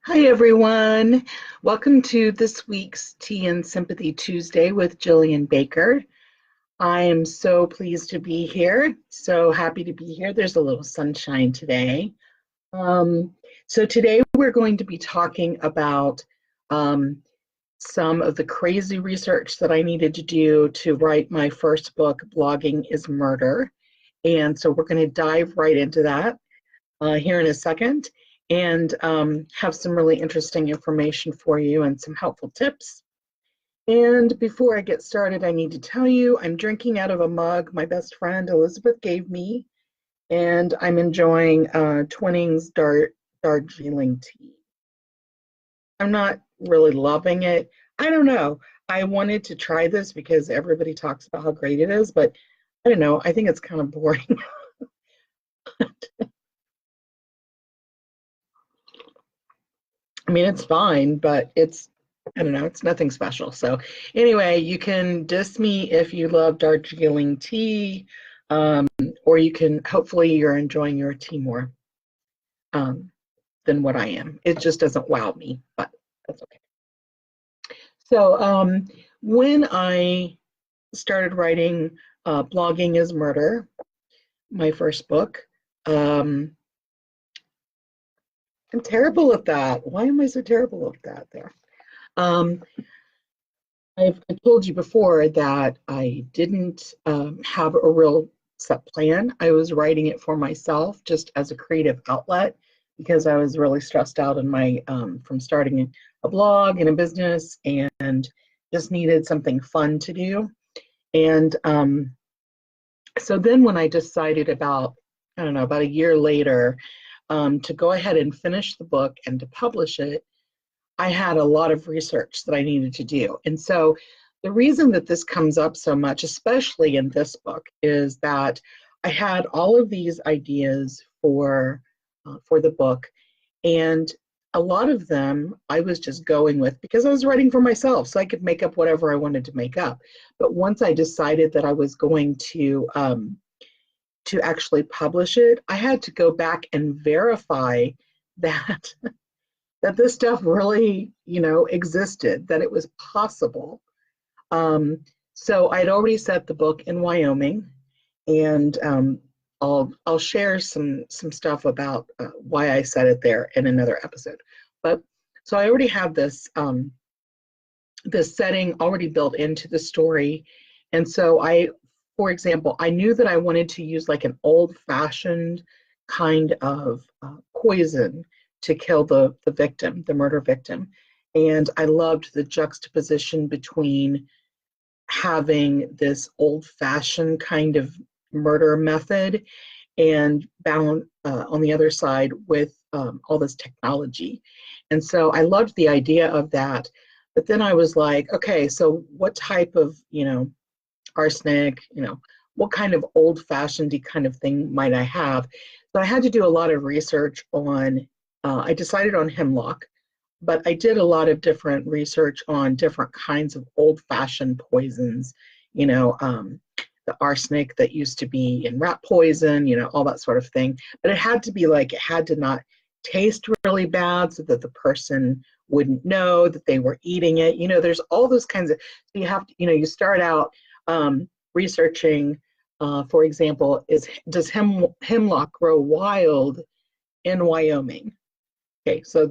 Hi, everyone. Welcome to this week's Tea and Sympathy Tuesday with Gillian-Baker. I am so pleased to be here. So happy to be here. There's a little sunshine today. Um, so today we're going to be talking about some of the crazy research that I needed to do to write my first book, Blogging is Murder. And so we're going to dive right into that here in a second and have some really interesting information for you and some helpful tips. And before I get started, I need to tell you I'm drinking out of a mug my best friend Elizabeth gave me, and I'm enjoying Twinings Darjeeling tea. I'm not really loving it. I don't know. I wanted to try this because everybody talks about how great it is, but I don't know. I think it's kind of boring. I mean, it's fine, but I don't know, it's nothing special. So anyway, you can diss me if you love Darjeeling tea, um, or hopefully you're enjoying your tea more um, than what I am. It just doesn't wow me, but that's okay. So when I started writing Blogging is Murder, my first book, um, I'm terrible at that. Why am I so terrible at that there? Um, I told you before that I didn't have a real set plan. I was writing it for myself just as a creative outlet because I was really stressed out in my from starting a blog and a business and just needed something fun to do. And so then when I decided I don't know, about a year later to go ahead and finish the book and to publish it, I had a lot of research that I needed to do. And so the reason that this comes up so much, especially in this book, is that I had all of these ideas for the book, and a lot of them I was just going with because I was writing for myself, so I could make up whatever I wanted to make up. But once I decided that I was going to actually publish it, I had to go back and verify that that this stuff really, existed, that it was possible. Um, so I'd already set the book in Wyoming, and I'll share some stuff about why I set it there in another episode. But so I already have this setting already built into the story, and so for example, I knew that I wanted to use like an old-fashioned kind of poison to kill the victim, the murder victim. And I loved the juxtaposition between having this old-fashioned kind of murder method and bound on the other side with all this technology. And so I loved the idea of that. But then I was like, okay, so what type of, arsenic, what kind of old-fashioned kind of thing might I have? So I had to do a lot of research on, I decided on hemlock, but I did a lot of different research on different kinds of old-fashioned poisons, the arsenic that used to be in rat poison, all that sort of thing. But it had to be like, it had to not taste really bad so that the person wouldn't know that they were eating it. There's all those kinds of, so you have to, you start out researching, for example, does hemlock grow wild in Wyoming? Okay, so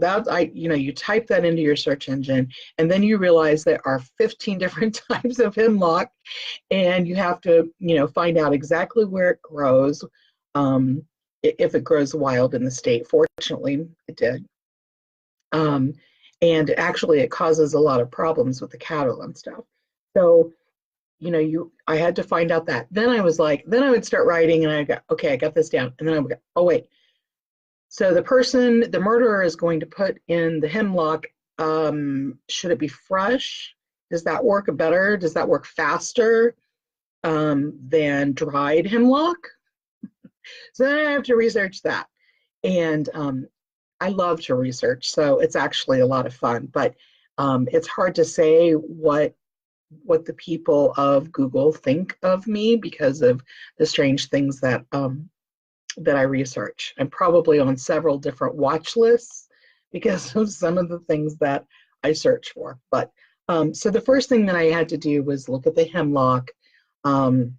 you type that into your search engine, and then you realize there are 15 different types of hemlock, and you have to, find out exactly where it grows, if it grows wild in the state. Fortunately, it did. And actually, it causes a lot of problems with the cattle and stuff. So, I had to find out that. Then I would start writing, and I got, okay, I got this down, and then I would go, oh wait. So the murderer is going to put in the hemlock. Should it be fresh? Does that work better? Does that work faster than dried hemlock? So then I have to research that. And I love to research, so it's actually a lot of fun. But it's hard to say what the people of Google think of me because of the strange things that I research. I'm probably on several different watch lists because of some of the things that I searched for. But so the first thing that I had to do was look at the hemlock. Um,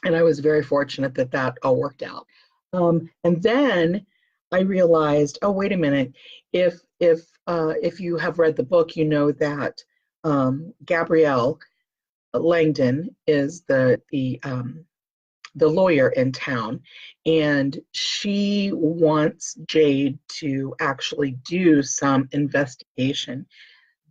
and I was very fortunate that that all worked out. And then I realized, oh, wait a minute. If you have read the book, you know that Gabrielle Langdon is the lawyer in town, and she wants Jade to actually do some investigation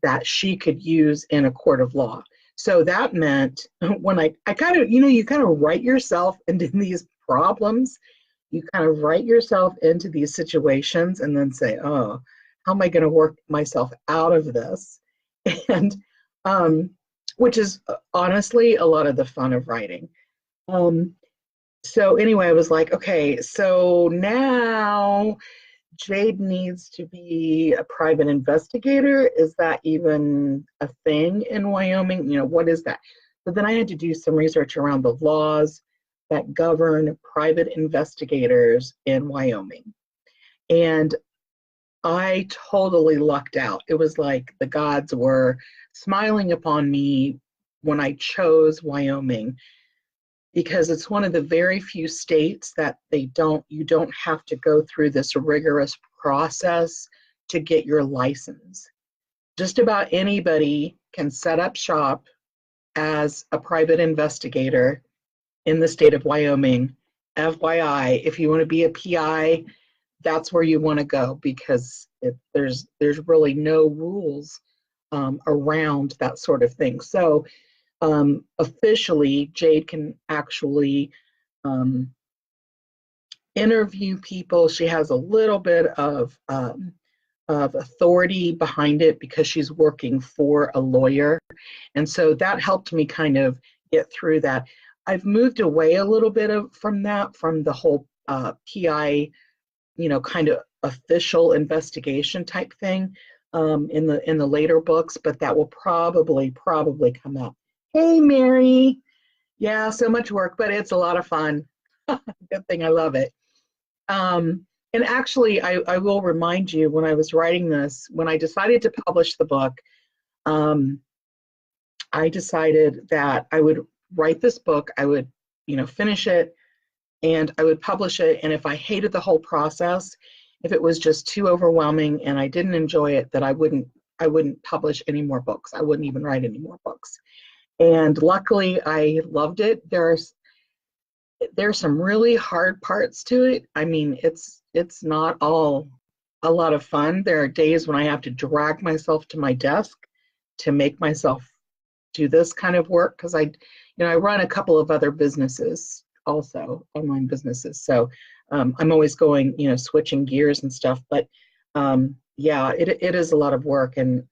that she could use in a court of law. So that meant when I kind of, you kind of write yourself into these problems, you kind of write yourself into these situations and then say, oh, how am I going to work myself out of this? And which is honestly a lot of the fun of writing. So anyway, I was like, okay, so now Jade needs to be a private investigator. Is that even a thing in Wyoming? What is that? So then I had to do some research around the laws that govern private investigators in Wyoming. And I totally lucked out. It was like the gods were smiling upon me when I chose Wyoming, because it's one of the very few states that you don't have to go through this rigorous process to get your license. Just about anybody can set up shop as a private investigator in the state of Wyoming. FYI, if you want to be a PI, that's where you want to go, because there's really no rules around that sort of thing. So officially, Jade can actually interview people. She has a little bit of authority behind it because she's working for a lawyer. And so that helped me kind of get through that. I've moved away a little bit from the whole PI, kind of official investigation type thing in the later books, but that will probably come up. Hey, Mary. Yeah, so much work, but it's a lot of fun. Good thing I love it. And actually, I will remind you, when I was writing this, when I decided to publish the book, I decided that I would write this book, I would, finish it, and I would publish it. And if I hated the whole process, if it was just too overwhelming and I didn't enjoy it, that I wouldn't publish any more books. I wouldn't even write any more books. And luckily, I loved it. There's some really hard parts to it. I mean, it's not all a lot of fun. There are days when I have to drag myself to my desk to make myself do this kind of work, because I run a couple of other businesses also, online businesses. So I'm always going, switching gears and stuff. But yeah, it is a lot of work, and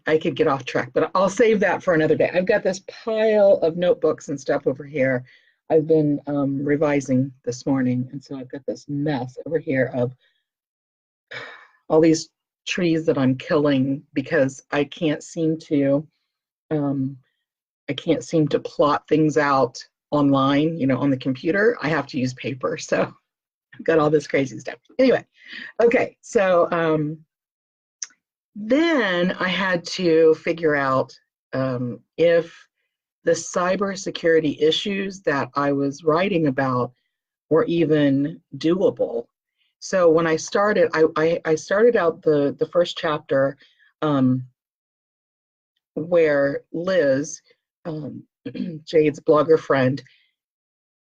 I could get off track, but I'll save that for another day. I've got this pile of notebooks and stuff over here. I've been revising this morning, and so I've got this mess over here of all these trees that I'm killing because I can't seem to plot things out online, on the computer. I have to use paper, so I've got all this crazy stuff. Anyway, okay, so then I had to figure out if the cybersecurity issues that I was writing about were even doable. So when I started, I started out the first chapter where Liz, Jade's blogger friend,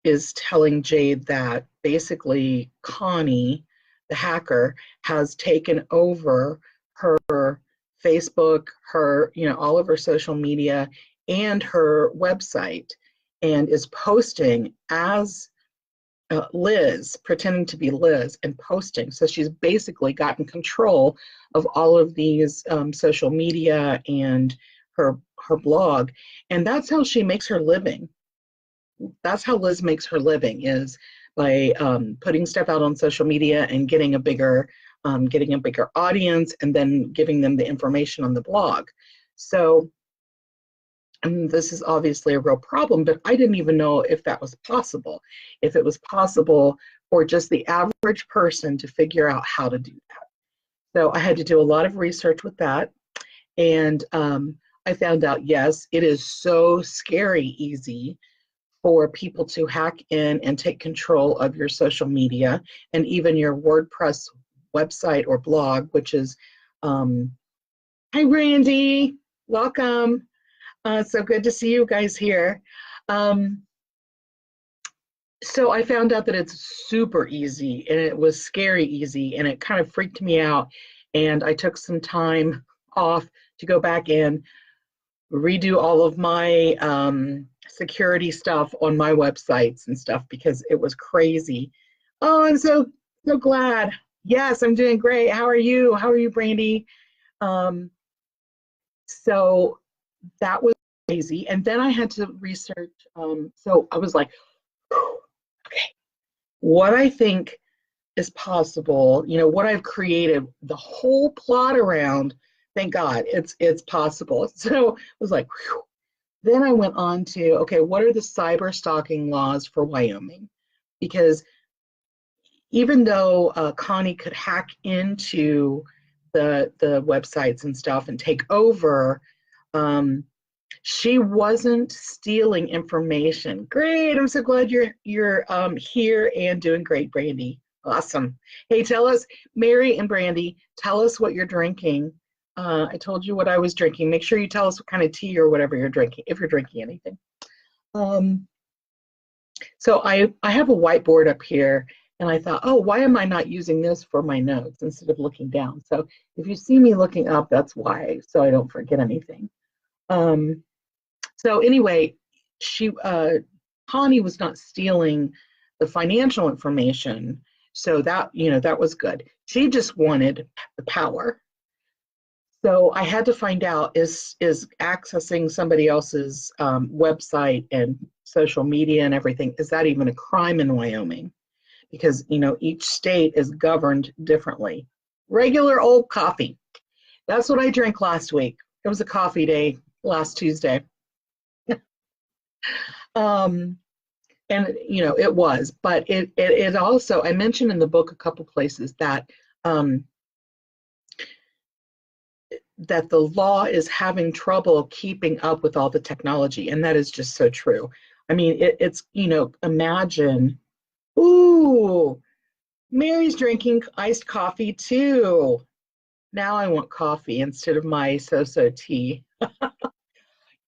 is telling Jade that basically Connie, the hacker, has taken over her Facebook, her, all of her social media and her website, and is posting as Liz, pretending to be Liz and posting. So she's basically gotten control of all of these social media and her blog. And that's how she makes her living. That's how Liz makes her living, is by putting stuff out on social media and getting a bigger audience, and then giving them the information on the blog. So and this is obviously a real problem, but I didn't even know if that was possible, if it was possible for just the average person to figure out how to do that. So I had to do a lot of research with that. And I found out, yes, it is so scary easy for people to hack in and take control of your social media and even your WordPress website or blog, which is, hi, Randy, welcome. So good to see you guys here. Um, so I found out that it's super easy and it was scary easy and it kind of freaked me out. And I took some time off to go back and redo all of my security stuff on my websites and stuff because it was crazy. Oh, I'm so glad. Yes, I'm doing great. How are you? How are you, Brandy? Um, so that was crazy. And then I had to research. So I was like, okay, what I think is possible, what I've created, the whole plot around, thank God, it's possible. So I was like, whew. Then I went on to, okay, what are the cyber stalking laws for Wyoming? Because even though Connie could hack into the websites and stuff and take over, um, she wasn't stealing information. Great! I'm so glad you're here and doing great, Brandy. Awesome. Hey, tell us, Mary and Brandy, tell us what you're drinking. I told you what I was drinking. Make sure you tell us what kind of tea or whatever you're drinking, if you're drinking anything. So I have a whiteboard up here, and I thought, oh, why am I not using this for my notes instead of looking down? So if you see me looking up, that's why, so I don't forget anything. So anyway, Connie was not stealing the financial information, so that was good. She just wanted the power. So I had to find out, is accessing somebody else's website and social media and everything, is that even a crime in Wyoming? Because each state is governed differently. Regular old coffee. That's what I drank last week. It was a coffee day last Tuesday. And it was, but it also, I mentioned in the book a couple places that that the law is having trouble keeping up with all the technology, and that is just so true. I mean, it's imagine, ooh, Mary's drinking iced coffee too. Now I want coffee instead of my so-so tea. You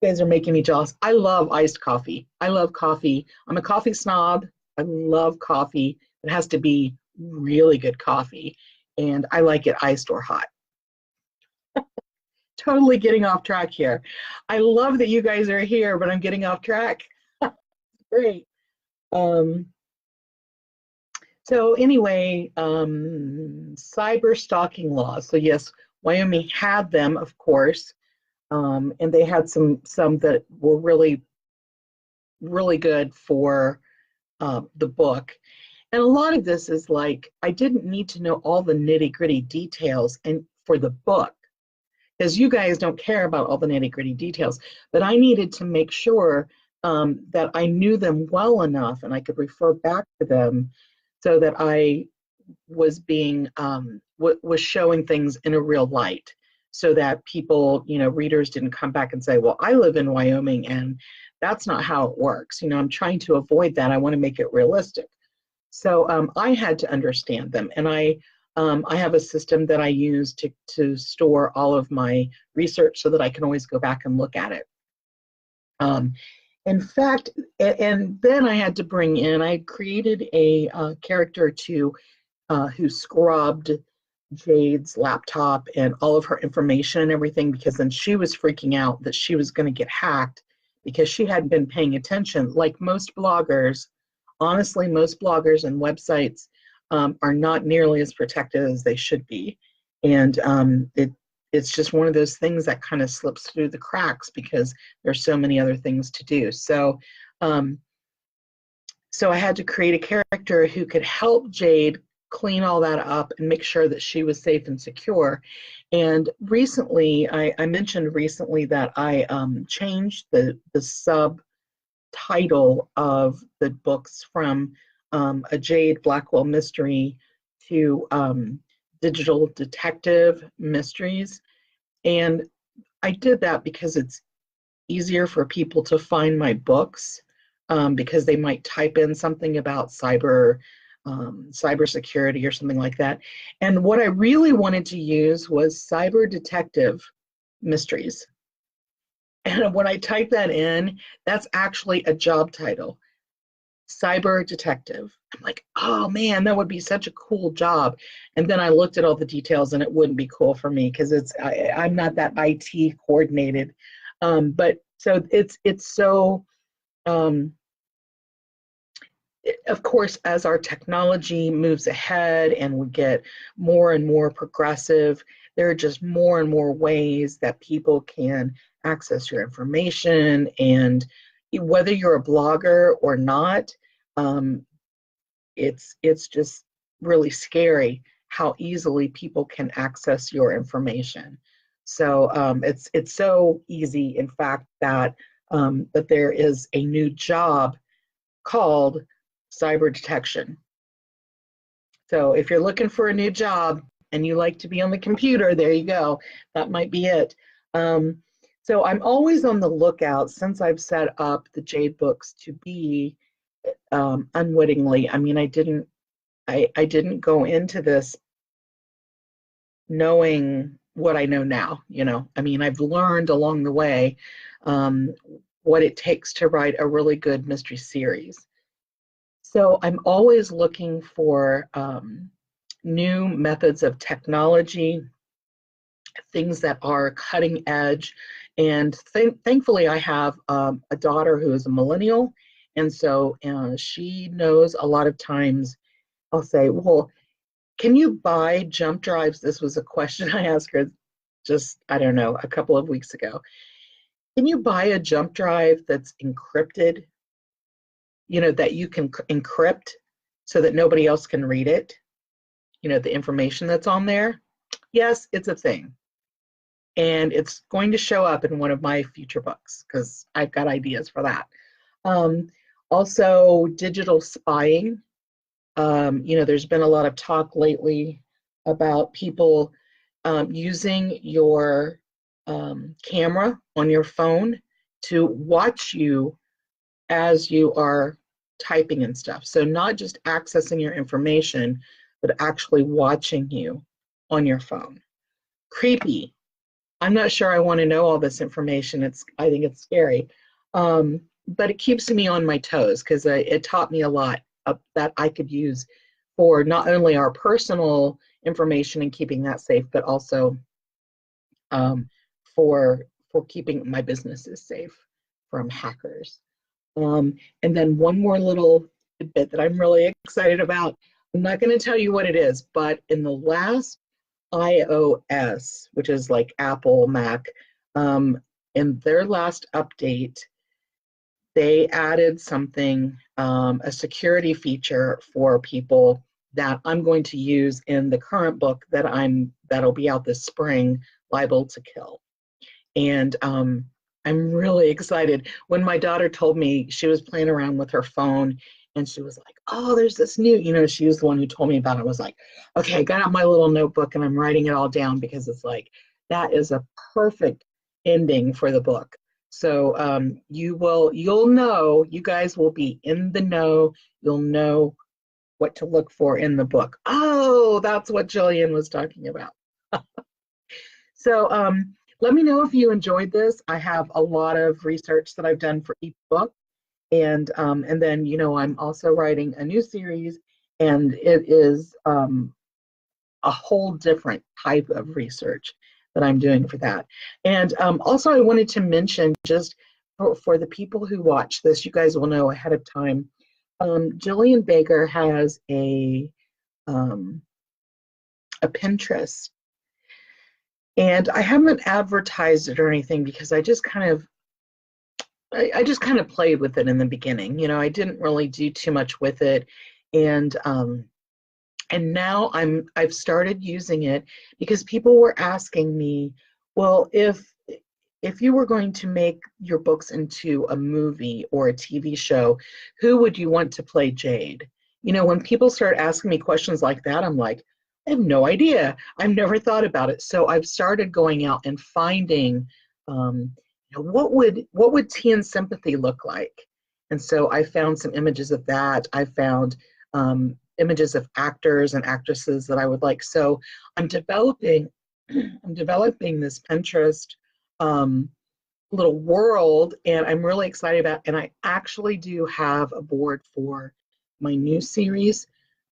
guys are making me jealous. I love iced coffee. I love coffee. I'm a coffee snob. I love coffee. It has to be really good coffee, and I like it iced or hot. Totally getting off track here. I love that you guys are here, but I'm getting off track. Great. So anyway, cyber stalking laws. So yes, Wyoming had them, of course. And they had some that were really, really good for the book. And a lot of this is like, I didn't need to know all the nitty gritty details and for the book, because you guys don't care about all the nitty gritty details, but I needed to make sure that I knew them well enough and I could refer back to them so that I was being, was showing things in a real light, so that people, readers didn't come back and say, well, I live in Wyoming and that's not how it works. I'm trying to avoid that. I want to make it realistic. So I had to understand them. And I have a system that I use to store all of my research so that I can always go back and look at it. In fact, and then I had to bring in, I created a character who scrubbed Jade's laptop and all of her information and everything, because then she was freaking out that she was going to get hacked because she hadn't been paying attention. Like most bloggers, honestly, most bloggers and websites are not nearly as protected as they should be. And it's just one of those things that kind of slips through the cracks because there's so many other things to do. So I had to create a character who could help Jade clean all that up and make sure that she was safe and secure. And recently, I mentioned recently that I changed the subtitle of the books from a Jade Blackwell mystery to digital detective mysteries. And I did that because it's easier for people to find my books, because they might type in something about cybersecurity or something like that. And what I really wanted to use was cyber detective mysteries. And when I type that in, that's actually a job title, cyber detective. I'm like, oh man, that would be such a cool job. And then I looked at all the details, and it wouldn't be cool for me because I'm not that IT coordinated. But so it's so of course, as our technology moves ahead and we get more and more progressive, there are just more and more ways that people can access your information. And whether you're a blogger or not, it's just really scary how easily people can access your information. So it's so easy, in fact, that that there is a new job called cyber detection. So if you're looking for a new job and you like to be on the computer, there you go. That might be it. So I'm always on the lookout, since I've set up the Jade books to be unwittingly. I mean, I didn't go into this knowing what I know now. I mean, I've learned along the way what it takes to write a really good mystery series. So I'm always looking for new methods of technology, things that are cutting edge. And thankfully, I have a daughter who is a millennial. And so she knows a lot of times I'll say, well, can you buy jump drives? This was a question I asked her just, I don't know, a couple of weeks ago. Can you buy a jump drive that's encrypted, that you can encrypt so that nobody else can read it, the information that's on there? Yes, it's a thing. And it's going to show up in one of my future books because I've got ideas for that. Also, digital spying. There's been a lot of talk lately about people using your camera on your phone to watch you as you are typing and stuff. So not just accessing your information, but actually watching you on your phone. Creepy. I'm not sure I want to know all this information. I think it's scary. But it keeps me on my toes because it taught me a lot that I could use for not only our personal information and keeping that safe, but also for keeping my businesses safe from hackers. And then one more little bit that I'm really excited about. I'm not going to tell you what it is, but in the last iOS, which is like Apple, Mac, in their last update, they added something, a security feature for people that I'm going to use in the current book that'll be out this spring, Liable to Kill. And I'm really excited. When my daughter told me, she was playing around with her phone and she was like, oh, there's this new, she was the one who told me about it. I was like, okay, I got out my little notebook and I'm writing it all down because it's like, that is a perfect ending for the book. So you'll know, you guys will be in the know. You'll know what to look for in the book. Oh, that's what Jillian was talking about. So let me know if you enjoyed this. I have a lot of research that I've done for each book. And then, I'm also writing a new series, and it is a whole different type of research that I'm doing for that. And also, I wanted to mention, just for the people who watch this, you guys will know ahead of time, Gillian-Baker has a Pinterest. And I haven't advertised it or anything because I just kind of played with it in the beginning. I didn't really do too much with it. And And now I've started using it because people were asking me, well, if you were going to make your books into a movie or a TV show, who would you want to play Jade? You know, when people start asking me questions like that, I'm like, I have no idea. I've never thought about it. So I've started going out and finding, what would tea and sympathy look like? And so I found some images of that. I found images of actors and actresses that I would like. So I'm developing, I'm developing this Pinterest little world, and I'm really excited about. And I actually do have a board for my new series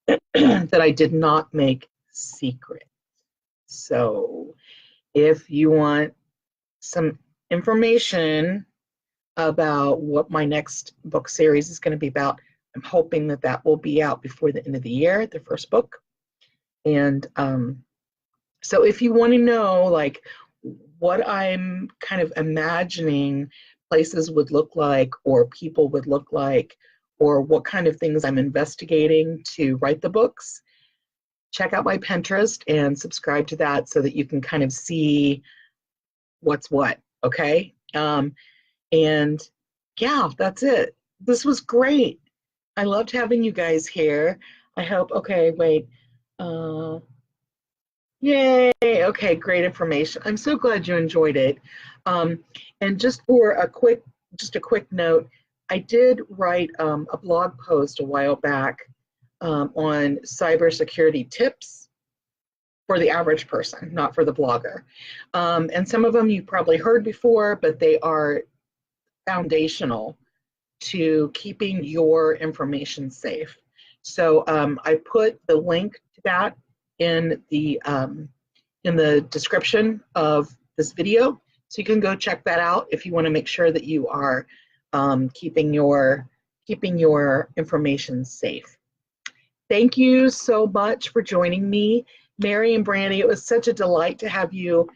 that I did not make secret. So if you want some information about what my next book series is going to be about, I'm hoping that that will be out before the end of the year, the first book. And so if you want to know like what I'm kind of imagining places would look like or people would look like or what kind of things I'm investigating to write the books, check out my Pinterest and subscribe to that so that you can kind of see what's what, okay? And yeah, that's it. This was great. I loved having you guys here. I hope, okay, wait. Uh, Yay. Okay, great information. I'm so glad you enjoyed it. And just for just a quick note, I did write a blog post a while back on cybersecurity tips for the average person, not for the blogger. And some of them you've probably heard before, but they are foundational to keeping your information safe. So I put the link to that in the description of this video, so you can go check that out if you want to make sure that you are keeping your information safe. Thank you so much for joining me, Mary and Brandy. It was such a delight to have you,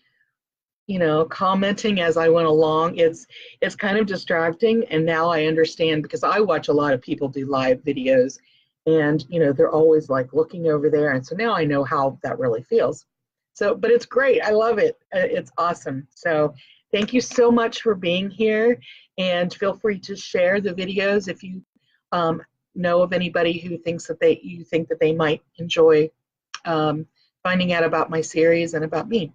commenting as I went along. It's kind of distracting, and now I understand because I watch a lot of people do live videos, and they're always like looking over there, and so now I know how that really feels. So, but it's great. I love it. It's awesome. So, thank you so much for being here, and feel free to share the videos if you know of anybody who thinks that you think that they might enjoy finding out about my series and about me.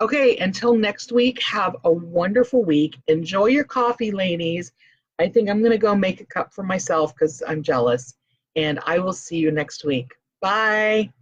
Okay, until next week, have a wonderful week. Enjoy your coffee, ladies. I think I'm going to go make a cup for myself because I'm jealous. And I will see you next week. Bye.